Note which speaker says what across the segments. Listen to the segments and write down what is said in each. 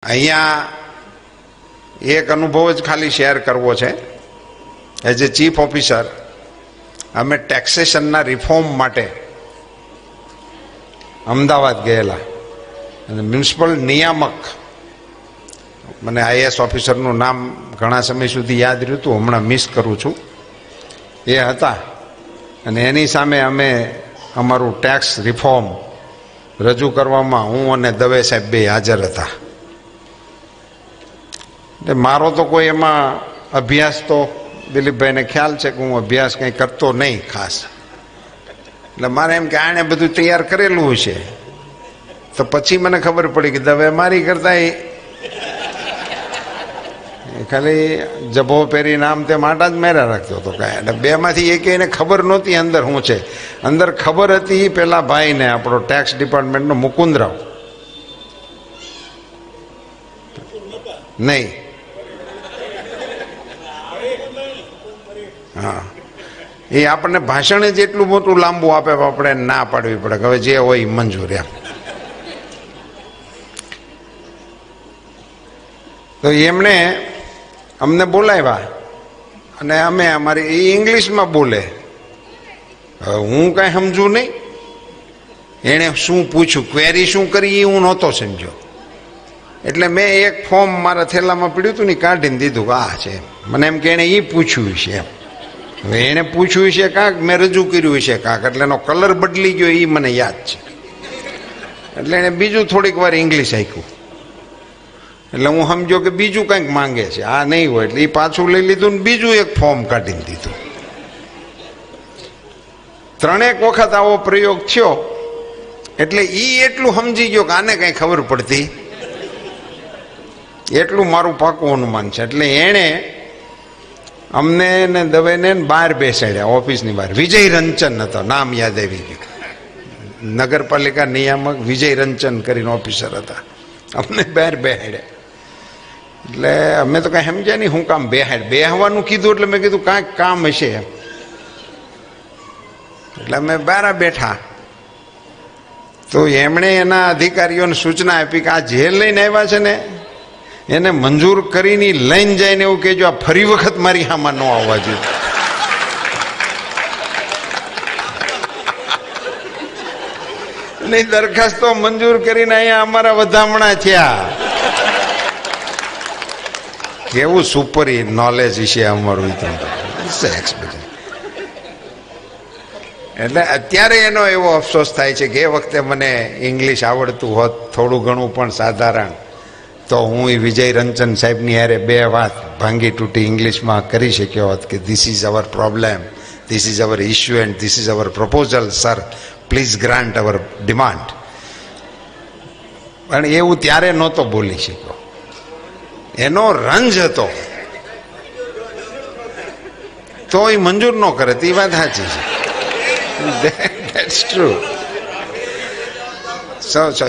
Speaker 1: અહીંયા એક અનુભવ જ ખાલી શેર કરવો છે. એઝ એ ચીફ ઓફિસર અમે ટેક્સેશનના રિફોર્મ માટે અમદાવાદ ગયેલા અને મ્યુનિસિપલ નિયામક, મને આઈએએસ ઓફિસરનું નામ ઘણા સમય સુધી યાદ રહ્યું હતું, હમણાં મિસ કરું છું, એ હતા. અને એની સામે અમે અમારું ટેક્સ રિફોર્મ રજૂ કરવામાં હું અને દવે સાહેબ બે હાજર હતા. એટલે મારો તો કોઈ એમાં અભ્યાસ, તો દિલીપભાઈને ખ્યાલ છે કે હું અભ્યાસ કંઈ કરતો નહીં ખાસ. એટલે મારે એમ કે આણે બધું તૈયાર કરેલું છે. તો પછી મને ખબર પડી કે દવે મારી કરતા એ ખાલી જભો પહેરીને આમ તેમ આટા જ મેરા રાખતો હતો કાંઈ. એટલે બેમાંથી એક એને ખબર નહોતી અંદર શું છે. અંદર ખબર હતી પેલા ભાઈને, આપણો ટેક્સ ડિપાર્ટમેન્ટનો મુકુંદરાવ, નહીં, હા, એ આપણને ભાષણ જ એટલું મોટું લાંબુ આપે, આપણે ના પાડવી પડે કે હવે જે હોય મંજૂર એમ. તો એમણે અમને બોલાવ્યા અને અમે અમારી એ ઇંગ્લિશમાં બોલે. હું કાંઈ સમજુ નહીં. એણે શું પૂછ્યું, ક્વેરી શું કરી, હું નહોતો સમજ્યો. એટલે મેં એક ફોર્મ મારા થેલામાં પડ્યું હતું ને કાઢીને દીધું કે આ છે. મને એમ કે એણે એ પૂછ્યું છે એમ. હવે એણે પૂછ્યું છે કાંક, મેં રજૂ કર્યું છે કાંક, એટલે એનો કલર બદલી ગયો એ મને યાદ છે. એટલે એણે બીજું થોડીક વાર ઇંગ્લિશ આપ્યું. એટલે હું સમજો કે બીજું કંઈક માંગે છે, આ નહીં હોય. એટલે એ પાછું લઈ લીધું ને બીજું એક ફોર્મ કાઢીને દીધું. ત્રણેક વખત આવો પ્રયોગ થયો. એટલે એ એટલું સમજી ગયો કે આને કંઈ ખબર પડતી, એટલું મારું પાકું અનુમાન છે. એટલે એણે અમને ને દવેને બહાર બેસાડ્યા, ઓફિસની બહાર. વિજય રંજન હતો, નામ યાદ આવી ગયું. નગરપાલિકા નિયામક વિજય રંજન કરીને ઓફિસર હતા. અમને બહાર બેહાડ્યા. એટલે અમે તો કાંઈ સમજ્યા નહીં હું કામ બેહવાનું કીધું. એટલે મેં કીધું કાંઈક કામ હશે એમ. એટલે અમે બહાર બેઠા. તો એમણે એના અધિકારીઓને સૂચના આપી કે આ જે લઈને આવ્યા છે ને એને મંજૂર કરીને લઈને જાય એવું કહેજો, આ ફરી વખત મારી આમાં ન આવવા જોઈએ. નહીં દરખાસ્તો મંજૂર કરીને અહીંયા અમારા વધામણા થયા. કેવું સુપર નોલેજ છે અમારું. એટલે અત્યારે એનો એવો અફસોસ થાય છે કે એ વખતે મને ઇંગ્લિશ આવડતું હોત થોડું ઘણું પણ સાધારણ, તો હું એ વિજય રંજન સાહેબની હારે બે વાત ભાંગી તૂટી ઇંગ્લિશમાં કરી શક્યો હોત કે this is our problem, this is our issue and this is our proposal, sir please grant our demand. પણ એવું ત્યારે નહોતો બોલી શક્યો. એનો રંજ હતો તો એ મંજૂર ન કરે. તે વાત સાચી છે. That's true.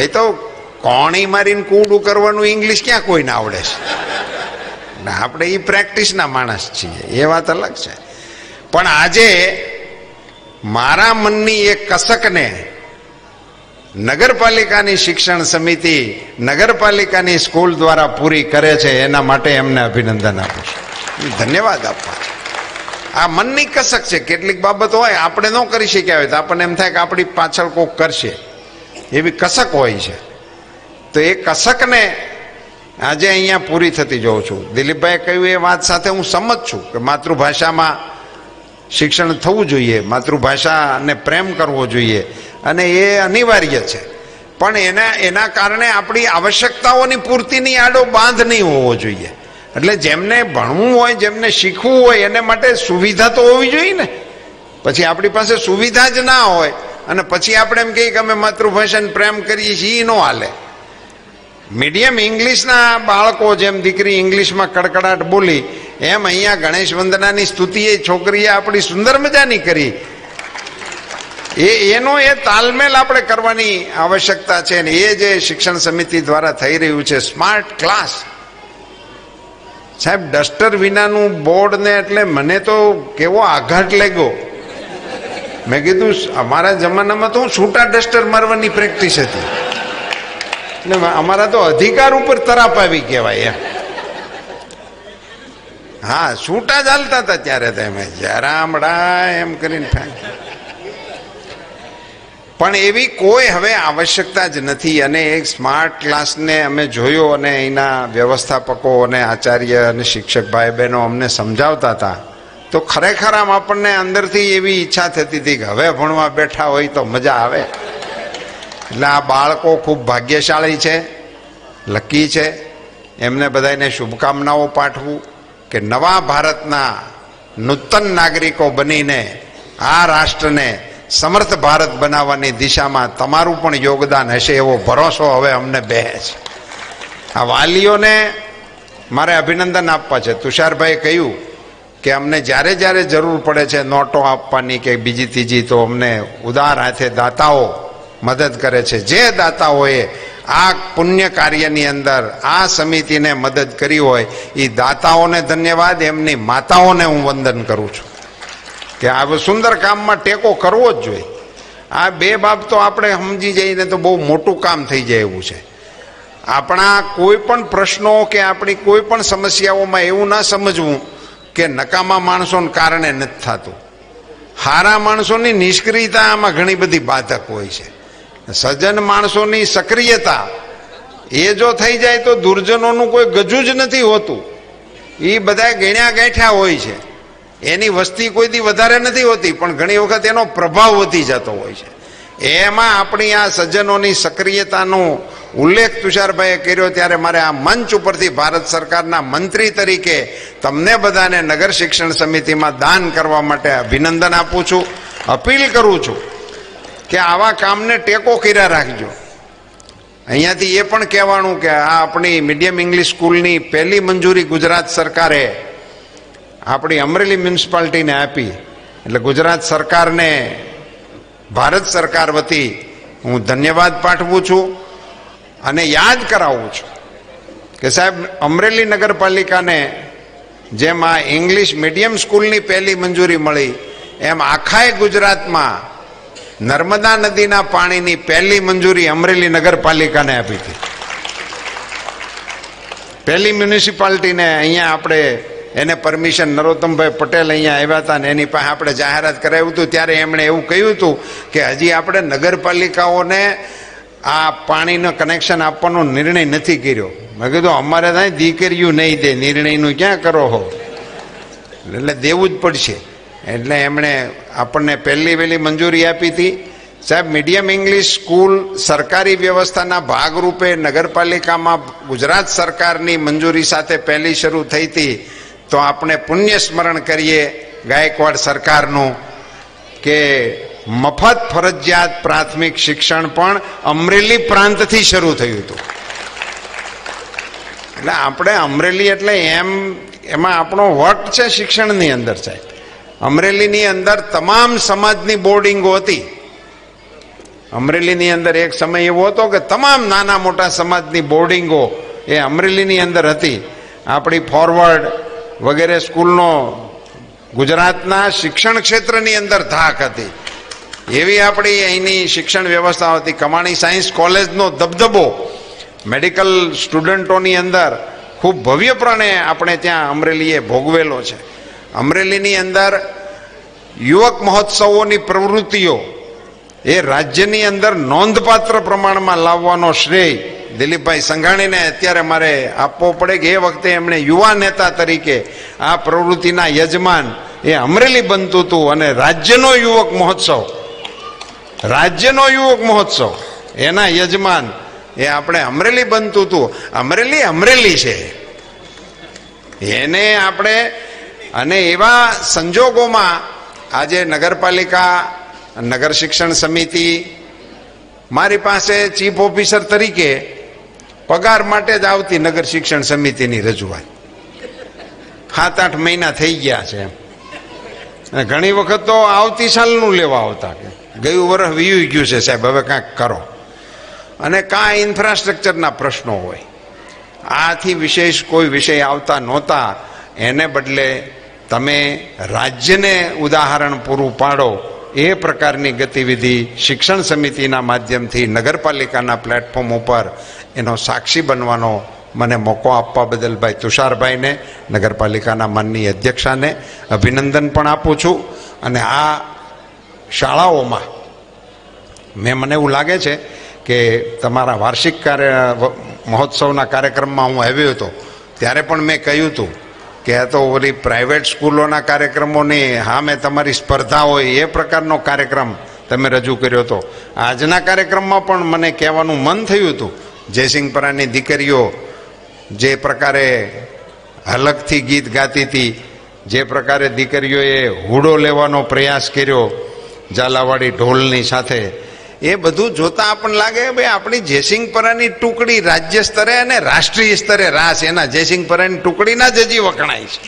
Speaker 1: એ તો કોણી મારીને કૂડું કરવાનું ઇંગ્લિશ ક્યાં કોઈને આવડે છે. આપણે એ પ્રેક્ટિસના માણસ છીએ, એ વાત અલગ છે. પણ આજે મારા મનની એક કસકને નગરપાલિકાની શિક્ષણ સમિતિ, નગરપાલિકાની સ્કૂલ દ્વારા પૂરી કરે છે. એના માટે એમને અભિનંદન આપું છું, ધન્યવાદ આપવા. આ મનની કસક છે. કેટલીક બાબત હોય આપણે ન કરી શક્યા હોય તો આપણને એમ થાય કે આપણી પાછળ કોક કરશે, એવી કસક હોય છે. તો એ કસકને આજે અહીંયા પૂરી થતી જોઉં છું. દિલીપભાઈએ કહ્યું એ વાત સાથે હું સંમત છું કે માતૃભાષામાં શિક્ષણ થવું જોઈએ, માતૃભાષાને પ્રેમ કરવો જોઈએ અને એ અનિવાર્ય છે. પણ એના કારણે આપણી આવશ્યકતાઓની પૂર્તિની આડો બાંધ નહીં હોવો જોઈએ. એટલે જેમને ભણવું હોય, જેમને શીખવું હોય, એને માટે સુવિધા તો હોવી જોઈએ ને. પછી આપણી પાસે સુવિધા જ ના હોય અને પછી આપણે એમ કહીએ કે અમે માતૃભાષાને પ્રેમ કરીએ છીએ, એ ન હાલે. મીડિયમ ઇંગ્લિશના બાળકો, જેમ દીકરી ઇંગ્લિશમાં કડકડાટ બોલી, એમ અહીંયા ગણેશ વંદનાની સ્તુતિએ છોકરીએ આપણી સુંદર મજાની કરી. એનો એ તાલમેલ આપણે કરવાની આવશ્યકતા છે. ને એ જે શિક્ષણ સમિતિ દ્વારા થઈ રહ્યું છે સ્માર્ટ ક્લાસ, સાહેબ ડસ્ટર વિનાનું બોર્ડ ને, એટલે મને તો કેવો આઘાત લાગ્યો. મેં કીધું અમારા જમાનામાં તો છૂટા ડસ્ટર મારવાની પ્રેક્ટિસ હતી. ને અમારા તો અધિકાર ઉપર તરાપ આવી કહેવાય એમ. હા, છૂટા જ હાલતા હતા ત્યારે તમે રામડા એમ કરીને ફેંકી. પણ એવી કોઈ હવે આવશ્યકતા જ નથી. અને એક સ્માર્ટ ક્લાસને અમે જોયો અને એના વ્યવસ્થાપકો અને આચાર્ય અને શિક્ષક ભાઈ બહેનો અમને સમજાવતા હતા, તો ખરેખર આમ આપણને અંદરથી એવી ઈચ્છા થતી હતી કે હવે ભણવા બેઠા હોય તો મજા આવે. એટલે આ બાળકો ખૂબ ભાગ્યશાળી છે, લકી છે. એમને બધાને શુભકામનાઓ પાઠવું કે નવા ભારતના નૂતન નાગરિકો બનીને આ રાષ્ટ્રને સમર્થ ભારત બનાવવાની દિશામાં તમારું પણ યોગદાન હશે એવો ભરોસો હવે અમને બેહે છે. આ વાલીઓને મારે અભિનંદન આપવા છે. તુષારભાઈએ કહ્યું કે અમને જ્યારે જ્યારે જરૂર પડે છે નોટો આપવાની કે બીજી ત્રીજી, તો અમને ઉદાર હાથે દાતાઓ મદદ કરે છે. જે દાતાઓએ આ પુણ્ય કાર્યની અંદર આ સમિતિને મદદ કરી હોય એ દાતાઓને ધન્યવાદ, એમની માતાઓને હું વંદન કરું છું કે આ સુંદર કામમાં ટેકો કરવો જ જોઈએ. આ બે બાબતો આપણે સમજી જઈને તો બહુ મોટું કામ થઈ જાય એવું છે. આપણા કોઈ પણ પ્રશ્નો કે આપણી કોઈ પણ સમસ્યાઓમાં એવું ના સમજવું કે નકામા માણસોને કારણે નથી થતું. સારા માણસોની નિષ્ક્રિયતા આમાં ઘણી બધી બાધક હોય છે. સજ્જન માણસોની સક્રિયતા એ જો થઈ જાય તો દુર્જનોનું કોઈ ગજુ જ નથી હોતું. એ બધા ગણ્યા ગાંઠ્યા હોય છે. એની વસ્તી કોઈ દી વધારે નથી હોતી, પણ ઘણી વખત એનો પ્રભાવ વધી જતો હોય છે. એમાં આપણી આ સજ્જનોની સક્રિયતાનો ઉલ્લેખ તુષારભાઈએ કર્યો ત્યારે મારે આ મંચ ઉપરથી ભારત સરકારના મંત્રી તરીકે તમને બધાને નગર શિક્ષણ સમિતિમાં દાન કરવા માટે અભિનંદન આપું છું. અપીલ કરું છું કે આવા કામને ટેકો કર્યા રાખજો. અહીંયાથી એ પણ કહેવાનું કે આ આપણી મીડિયમ ઇંગ્લિશ સ્કૂલની પહેલી મંજૂરી ગુજરાત સરકારે આપણી અમરેલી મ્યુનિસિપાલિટીને આપી. એટલે ગુજરાત સરકારને ભારત સરકાર વતી હું ધન્યવાદ પાઠવું છું અને યાદ કરાવું છું કે સાહેબ, અમરેલી નગરપાલિકાને જેમ આ ઇંગ્લિશ મીડિયમ સ્કૂલની પહેલી મંજૂરી મળી, એમ આખાય ગુજરાતમાં નર્મદા નદીના પાણીની પહેલી મંજૂરી અમરેલી નગરપાલિકાને આપી હતી. પહેલી મ્યુનિસિપાલિટીને અહીંયા આપણે એને પરમિશન નરોત્તમભાઈ પટેલ અહીંયા આવ્યા હતા ને એની પાસે આપણે જાહેરાત કરાવ્યું હતું. ત્યારે એમણે એવું કહ્યું હતું કે હજી આપણે નગરપાલિકાઓને આ પાણીનું કનેક્શન આપવાનો નિર્ણય નથી કર્યો. મેં કીધું અમારે ત્યાં દીકરીયું નહીં દે, નિર્ણયનું ક્યાં કરો હો, એટલે દેવું જ પડશે. એટલે એમણે આપણને પહેલી વહેલી મંજૂરી આપી હતી. સાહેબ, મીડિયમ ઇંગ્લિશ સ્કૂલ સરકારી વ્યવસ્થાના ભાગરૂપે નગરપાલિકામાં ગુજરાત સરકારની મંજૂરી સાથે પહેલી શરૂ થઈ હતી. તો આપણે પુણ્ય સ્મરણ કરીએ ગાયકવાડ સરકારનું કે મફત ફરજિયાત પ્રાથમિક શિક્ષણ પણ અમરેલી પ્રાંતથી શરૂ થયું હતું. એટલે આપણે અમરેલી એટલે એમાં આપણો વટ છે શિક્ષણની અંદર. સાહેબ, અમરેલીની અંદર તમામ સમાજની બોર્ડિંગો હતી. અમરેલીની અંદર એક સમય એવો હતો કે તમામ નાના મોટા સમાજની બોર્ડિંગો એ અમરેલીની અંદર હતી. આપણી ફોરવર્ડ વગેરે સ્કૂલનો ગુજરાતના શિક્ષણ ક્ષેત્રની અંદર ધાક હતી. એવી આપણી અહીંની શિક્ષણ વ્યવસ્થા હતી. કમાણી સાયન્સ કોલેજનો દબદબો મેડિકલ સ્ટુડન્ટોની અંદર ખૂબ ભવ્યપણે આપણે ત્યાં અમરેલીએ ભોગવેલો છે. અમરેલીની અંદર યુવક મહોત્સવોની પ્રવૃત્તિઓ એ રાજ્યની અંદર નોંધપાત્ર પ્રમાણમાં લાવવાનો શ્રેય દિલીપભાઈ સંઘાણીને અત્યારે મારે આપવો પડે કે એ વખતે એમણે યુવા નેતા તરીકે આ પ્રવૃત્તિના યજમાન એ અમરેલી બનતું હતું. અને રાજ્યનો યુવક મહોત્સવ એના યજમાન એ આપણે અમરેલી બનતું હતું. અમરેલી છે એને આપણે. અને એવા સંજોગોમાં આજે નગરપાલિકા, નગર શિક્ષણ સમિતિ મારી પાસે ચીફ ઓફિસર તરીકે પગાર માટે જ આવતી નગર શિક્ષણ સમિતિની રજૂઆત 7-8 મહિના થઈ ગયા છે. અને ઘણી વખત તો આવતી સાલનું લેવા આવતા કે ગયું વર્ષ વીયું ગયું છે સાહેબ, હવે કાંઈક કરો. અને કાંઈ ઇન્ફ્રાસ્ટ્રક્ચરના પ્રશ્નો હોય. આથી વિશેષ કોઈ વિષય આવતા નહોતા. એને બદલે તમે રાજ્યને ઉદાહરણ પૂરું પાડો એ પ્રકારની ગતિવિધિ શિક્ષણ સમિતિના માધ્યમથી નગરપાલિકાના પ્લેટફોર્મ ઉપર એનો સાક્ષી બનવાનો મને મોકો આપવા બદલ ભાઈ તુષારભાઈને, નગરપાલિકાના માનનીય અધ્યક્ષાને અભિનંદન પણ આપું છું. અને આ શાળાઓમાં મને એવું લાગે છે કે તમારા વાર્ષિક મહોત્સવના કાર્યક્રમમાં હું આવ્યો હતો ત્યારે પણ મેં કહ્યું હતું કે આ તો ઓલી પ્રાઇવેટ સ્કૂલોના કાર્યક્રમોની સામે તમારી સ્પર્ધા હોય એ પ્રકારનો કાર્યક્રમ તમે રજૂ કર્યો હતો. આજના કાર્યક્રમમાં પણ મને કહેવાનું મન થયું હતું, જયસિંહપરાની દીકરીઓ જે પ્રકારે હલકથી ગીત ગાતી હતી, જે પ્રકારે દીકરીઓએ હુડો લેવાનો પ્રયાસ કર્યો ઝાલાવાડી ઢોલની સાથે, એ બધું જોતા આપણને લાગે ભાઈ આપણી જયસિંહપરાની ટુકડી રાજ્ય સ્તરે અને રાષ્ટ્રીય સ્તરે રાસ એના જયસિંહપરાની ટુકડીના જ હજી વખણાય છે.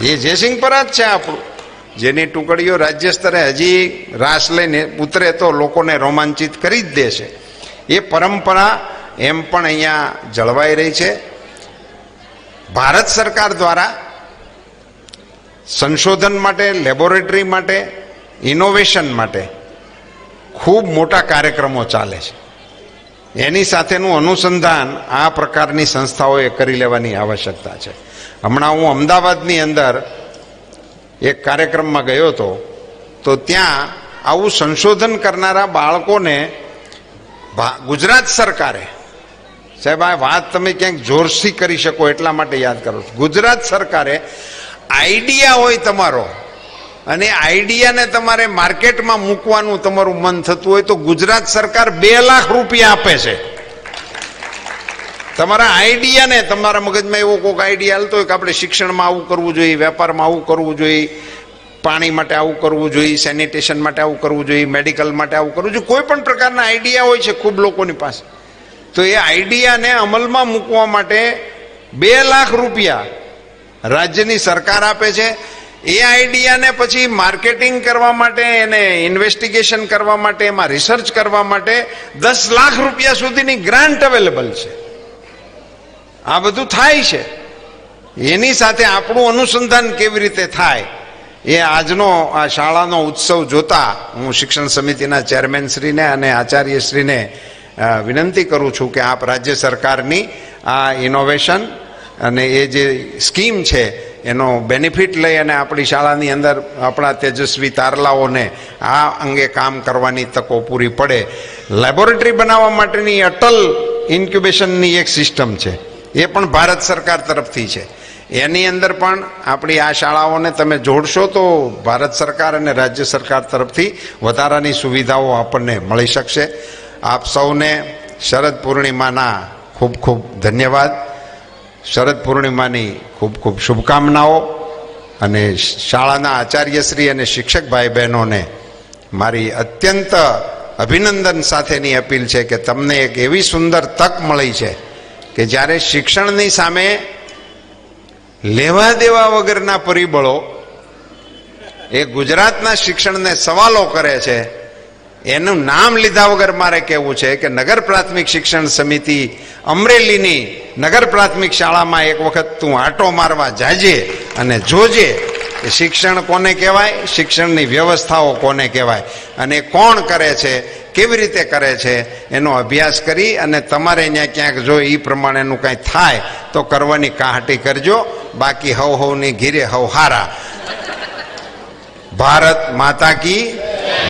Speaker 1: એ જયસિંહપરા જ છે આપણું, જેની ટુકડીઓ રાજ્ય સ્તરે હજી રાસ લઈને ઉતરે તો લોકોને રોમાંચિત કરી જ દેશે. એ પરંપરા એમ પણ અહીંયા જળવાઈ રહી છે. ભારત સરકાર દ્વારા સંશોધન માટે, લેબોરેટરી માટે, ઇનોવેશન માટે ખૂબ મોટા કાર્યક્રમો ચાલે છે. એની સાથેનું અનુસંધાન આ પ્રકારની સંસ્થાઓએ કરી લેવાની આવશ્યકતા છે. હમણાં હું અમદાવાદની અંદર એક કાર્યક્રમમાં ગયો હતો, તો ત્યાં આવું સંશોધન કરનારા બાળકોને ગુજરાત સરકારે, સાહેબ આ વાત તમે ક્યાંક જોરથી કરી શકો એટલા માટે યાદ કરો છો, ગુજરાત સરકારે આઈડિયા હોય તમારો અને આઈડિયાને તમારે માર્કેટમાં મૂકવાનું તમારું મન થતું હોય તો ગુજરાત સરકાર 2 લાખ રૂપિયા આપે છે. તમારા આઈડિયાને, તમારા મગજમાં એવો કોઈક આઈડિયા હાલતો હોય કે આપણે શિક્ષણમાં આવું કરવું જોઈએ, વેપારમાં આવું કરવું જોઈએ, પાણી માટે આવું કરવું જોઈએ, સેનિટેશન માટે આવું કરવું જોઈએ, મેડિકલ માટે આવું કરવું જોઈએ, કોઈ પણ પ્રકારના આઈડિયા હોય છે ખૂબ લોકોની પાસે. તો એ આઈડિયાને અમલમાં મૂકવા માટે 2 લાખ રૂપિયા રાજ્યની સરકાર આપે છે. એ આઈડિયાને પછી માર્કેટિંગ કરવા માટે, એને ઇન્વેસ્ટિગેશન કરવા માટે, એમાં રિસર્ચ કરવા માટે 10 લાખ રૂપિયા સુધીની ગ્રાન્ટ અવેલેબલ છે. આ બધું થાય છે. એની સાથે આપણું અનુસંધાન કેવી રીતે થાય એ આજનો આ શાળાનો ઉત્સવ જોતા હું શિક્ષણ સમિતિના ચેરમેનશ્રીને અને આચાર્યશ્રીને વિનંતી કરું છું કે આપ રાજ્ય સરકારની આ ઇનોવેશન અને એ જે સ્કીમ છે એનો બેનિફિટ લઈ અને આપણી શાળાની અંદર આપણા તેજસ્વી તારલાઓને આ અંગે કામ કરવાની તકો પૂરી પડે. લેબોરેટરી બનાવવા માટેની અટલ ઇન્ક્યુબેશનની એક સિસ્ટમ છે, એ પણ ભારત સરકાર તરફથી છે. એની અંદર પણ આપણી આ શાળાઓને તમે જોડશો તો ભારત સરકાર અને રાજ્ય સરકાર તરફથી વધારાની સુવિધાઓ આપણને મળી શકશે. આપ સૌને શરદ પૂર્ણિમાના ખૂબ ખૂબ ધન્યવાદ. શરદ પૂર્ણિમાની ખૂબ ખૂબ શુભકામનાઓ. અને શાળાના આચાર્યશ્રી અને શિક્ષક ભાઈ બહેનોને મારી અત્યંત અભિનંદન સાથેની અપીલ છે કે તમને એક એવી સુંદર તક મળી છે કે જ્યારે શિક્ષણની સામે લેવા દેવા વગરના પરિબળો એ ગુજરાતના શિક્ષણને સવાલો કરે છે, એનું નામ લીધા વગર મારે કહેવું છે કે નગર પ્રાથમિક શિક્ષણ સમિતિ અમરેલીની નગર પ્રાથમિક શાળામાં એક વખત તું આંટો મારવા જાજે અને જોજે કે શિક્ષણ કોને કહેવાય, શિક્ષણની વ્યવસ્થાઓ કોને કહેવાય અને કોણ કરે છે, કેવી રીતે કરે છે, એનો અભ્યાસ કરી અને તમારે અહીંયા ક્યાંક જો એ પ્રમાણેનું કાંઈ થાય તો કરવાની કાહટી કરજો. બાકી હવની ઘીરે હવ હારા. ભારત માતા કી